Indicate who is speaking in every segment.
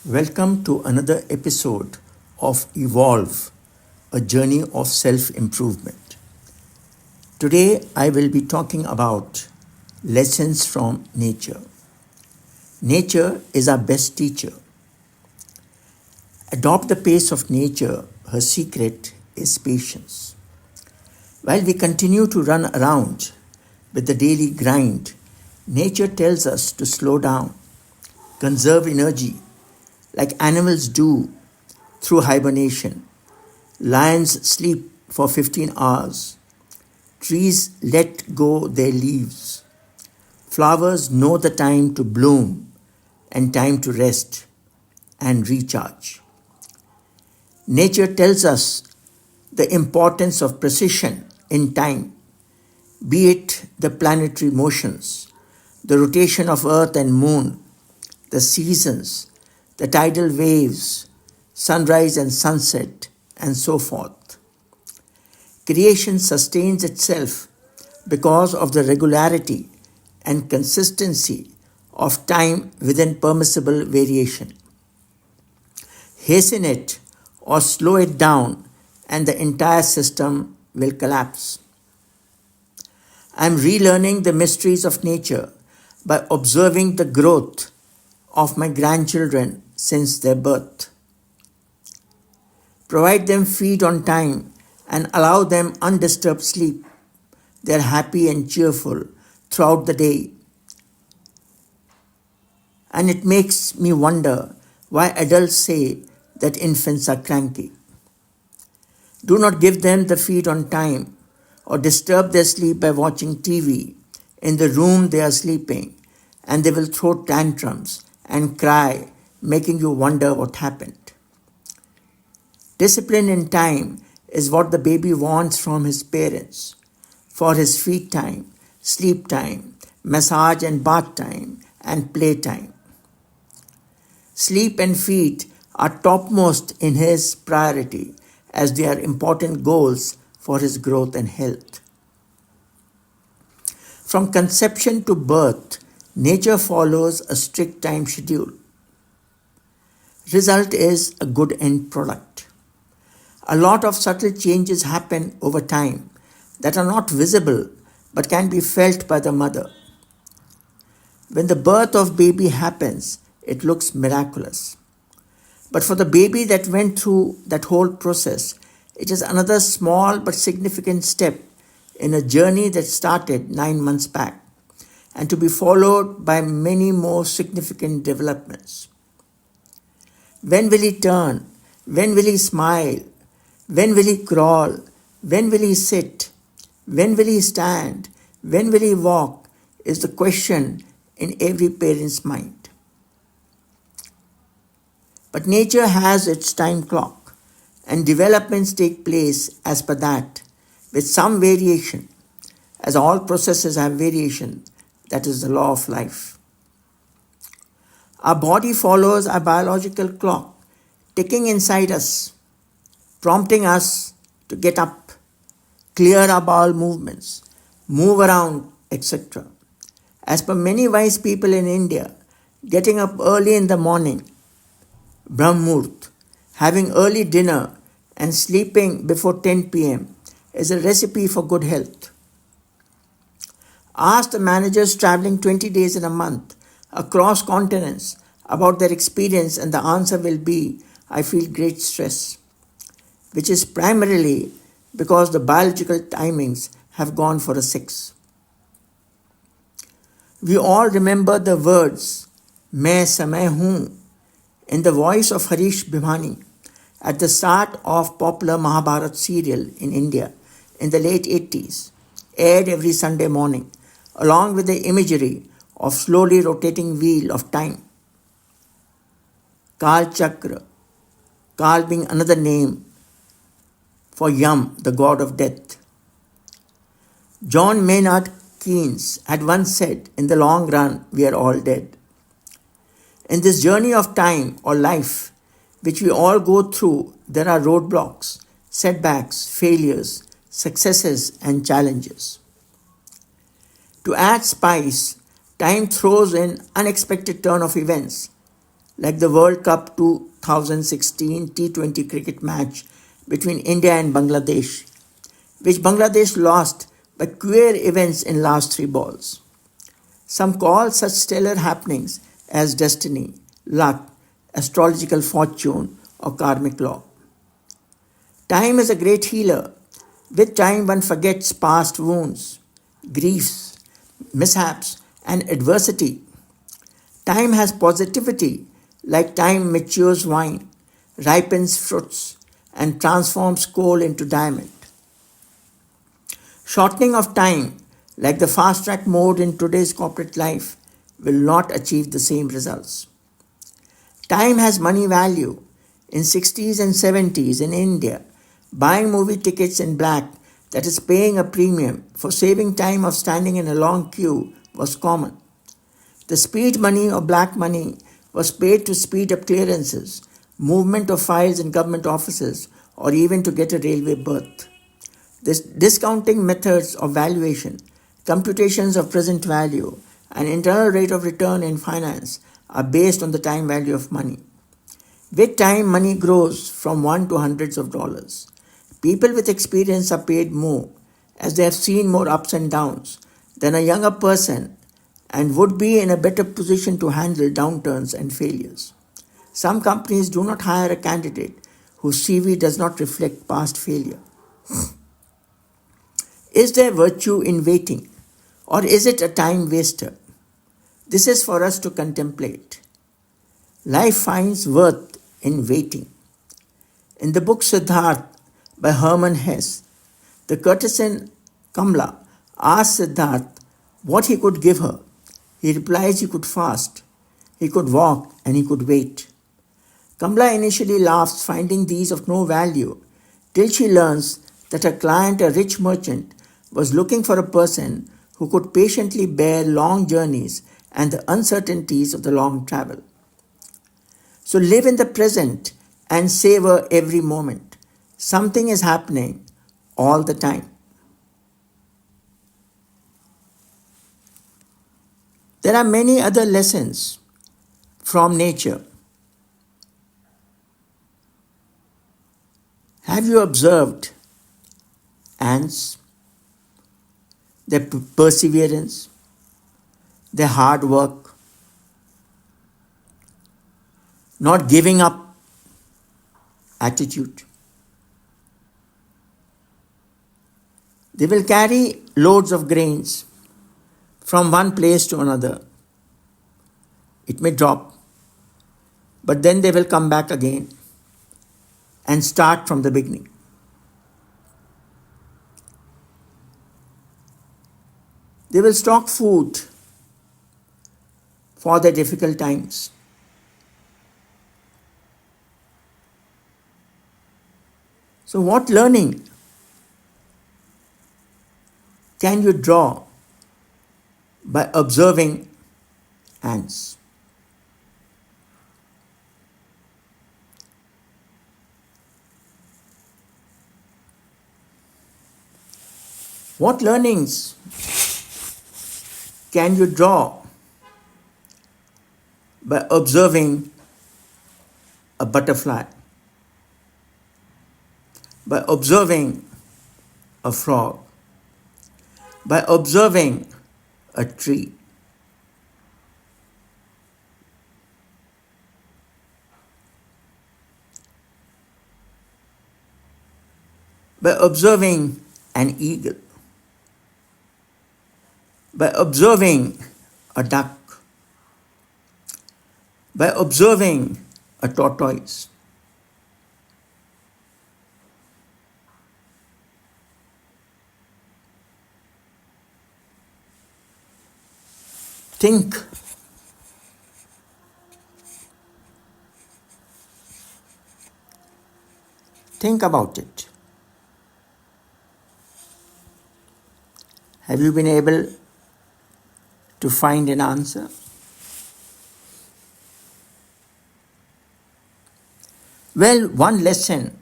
Speaker 1: Welcome to another episode of Evolve, a journey of self improvement. Today I will be talking about lessons from nature. Nature is our best teacher. Adopt the pace of nature, her secret is patience. While we continue to run around with the daily grind, nature tells us to slow down, conserve energy like animals do through hibernation. Lions sleep for 15 hours. Trees let go their leaves. Flowers know the time to bloom and time to rest and recharge. Nature tells us the importance of precision in time, be it the planetary motions, the rotation of earth and moon, the seasons, the tidal waves, sunrise and sunset, and so forth. Creation sustains itself because of the regularity and consistency of time within permissible variation. Hasten it or slow it down, and the entire system will collapse. I am relearning the mysteries of nature by observing the growth of my grandchildren since their birth. Provide them feed on time and allow them undisturbed sleep. They are happy and cheerful throughout the day. And it makes me wonder why adults say that infants are cranky. Do not give them the feed on time or disturb their sleep by watching TV in the room they are sleeping, and they will throw tantrums and cry, making you wonder what happened. Discipline in time is what the baby wants from his parents for his feed time, sleep time, massage and bath time, and play time. Sleep and feed are topmost in his priority as they are important goals for his growth and health. From conception to birth, nature follows a strict time schedule. Result is a good end product. A lot of subtle changes happen over time that are not visible but can be felt by the mother. When the birth of baby happens, it looks miraculous. But for the baby that went through that whole process, it is another small but significant step in a journey that started 9 months back and to be followed by many more significant developments. When will he turn? When will he smile? When will he crawl? When will he sit? When will he stand? When will he walk? Is the question in every parent's mind. But nature has its time clock, and developments take place as per that, with some variation. As all processes have variation, that is the law of life. Our body follows our biological clock, ticking inside us, prompting us to get up, clear our bowel movements, move around, etc. As per many wise people in India, getting up early in the morning, Brahmurt, having early dinner and sleeping before 10 p.m. is a recipe for good health. Ask the managers traveling 20 days in a month across continents about their experience, and the answer will be, I feel great stress, which is primarily because the biological timings have gone for a 6. We all remember the words, "Main samay hoon," in the voice of Harish Bhimani at the start of popular Mahabharat serial in India in the late 80s, aired every Sunday morning, along with the imagery of slowly rotating wheel of time. Kal Chakra, Kal being another name for Yam, the god of death. John Maynard Keynes had once said, in the long run, we are all dead. In this journey of time or life, which we all go through, there are roadblocks, setbacks, failures, successes, and challenges. To add spice, time throws in unexpected turn of events like the World Cup 2016 T20 cricket match between India and Bangladesh, which Bangladesh lost by queer events in last three balls. Some call such stellar happenings as destiny, luck, astrological fortune, or karmic law. Time is a great healer. With time, one forgets past wounds, griefs, mishaps, and adversity. Time has positivity, like time matures wine, ripens fruits, and transforms coal into diamond. Shortening of time, like the fast track mode in today's corporate life, will not achieve the same results. Time has money value. In 60s and 70s in India, buying movie tickets in black, that is paying a premium for saving time of standing in a long queue, was common. The speed money or black money was paid to speed up clearances, movement of files in government offices, or even to get a railway berth. This discounting methods of valuation, computations of present value, and internal rate of return in finance are based on the time value of money. With time, money grows from one to hundreds of dollars. People with experience are paid more as they have seen more ups and downs than a younger person and would be in a better position to handle downturns and failures. Some companies do not hire a candidate whose CV does not reflect past failure. Is there virtue in waiting, or is it a time waster? This is for us to contemplate. Life finds worth in waiting. In the book Siddhartha by Hermann Hesse, the courtesan Kamla asks Siddhartha what he could give her. He replies he could fast, he could walk, and he could wait. Kamla initially laughs, finding these of no value, till she learns that her client, a rich merchant, was looking for a person who could patiently bear long journeys and the uncertainties of the long travel. So live in the present and savor every moment. Something is happening all the time. There are many other lessons from nature. Have you observed ants, their perseverance, their hard work, not giving up attitude? They will carry loads of grains from one place to another. It may drop, but then they will come back again and start from the beginning. They will stock food for their difficult times. So, what learning can you draw by observing ants? What learnings can you draw by observing a butterfly, by observing a frog, by observing a tree? By observing an eagle, by observing a duck, by observing a tortoise. Think. Think about it. Have you been able to find an answer? Well, one lesson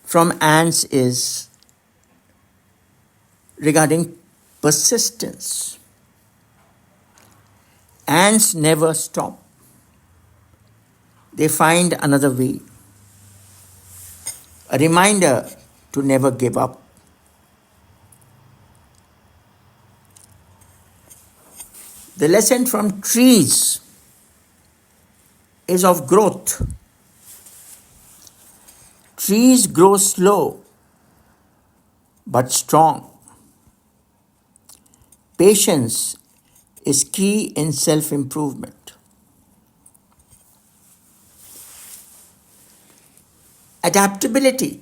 Speaker 1: from ants is regarding persistence. Ants never stop. they find another way. A reminder to never give up. The lesson from trees is of growth. Trees grow slow but strong. Patience is key in self-improvement. Adaptability.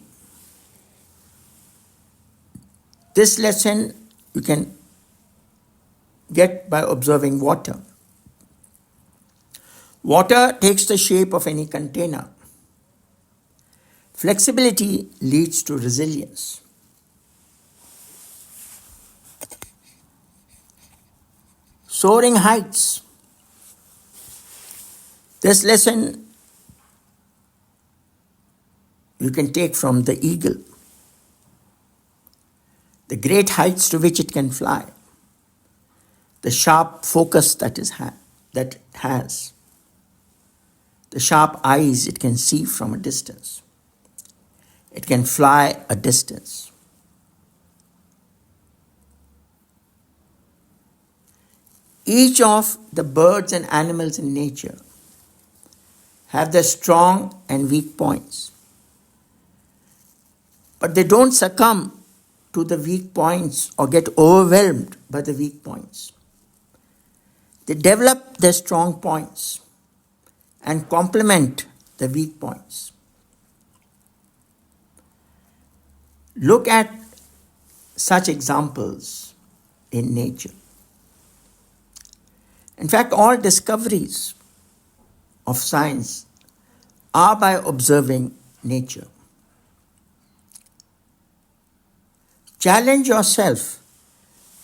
Speaker 1: This lesson you can get by observing water. Water takes the shape of any container. Flexibility leads to resilience. Soaring heights. This lesson you can take from the eagle. The great heights to which it can fly. The sharp focus that it has. The sharp eyes it can see from a distance. It can fly a distance. Each of the birds and animals in nature have their strong and weak points. But they don't succumb to the weak points or get overwhelmed by the weak points. They develop their strong points and complement the weak points. Look at such examples in nature. In fact, all discoveries of science are by observing nature. Challenge yourself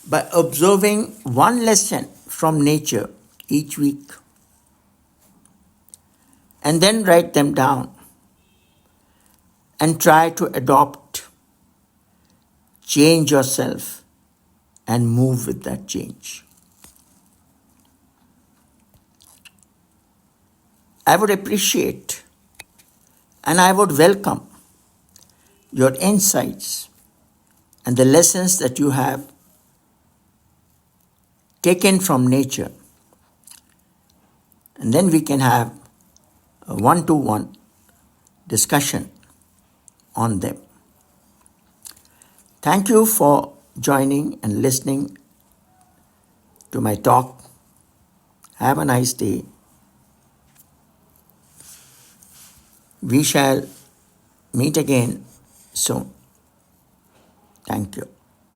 Speaker 1: by observing one lesson from nature each week and then write them down and try to adopt, change yourself and move with that change. I would appreciate and I would welcome your insights and the lessons that you have taken from nature. And then we can have a one-to-one discussion on them. Thank you for joining and listening to my talk. Have a nice day. We shall meet again soon. Thank you.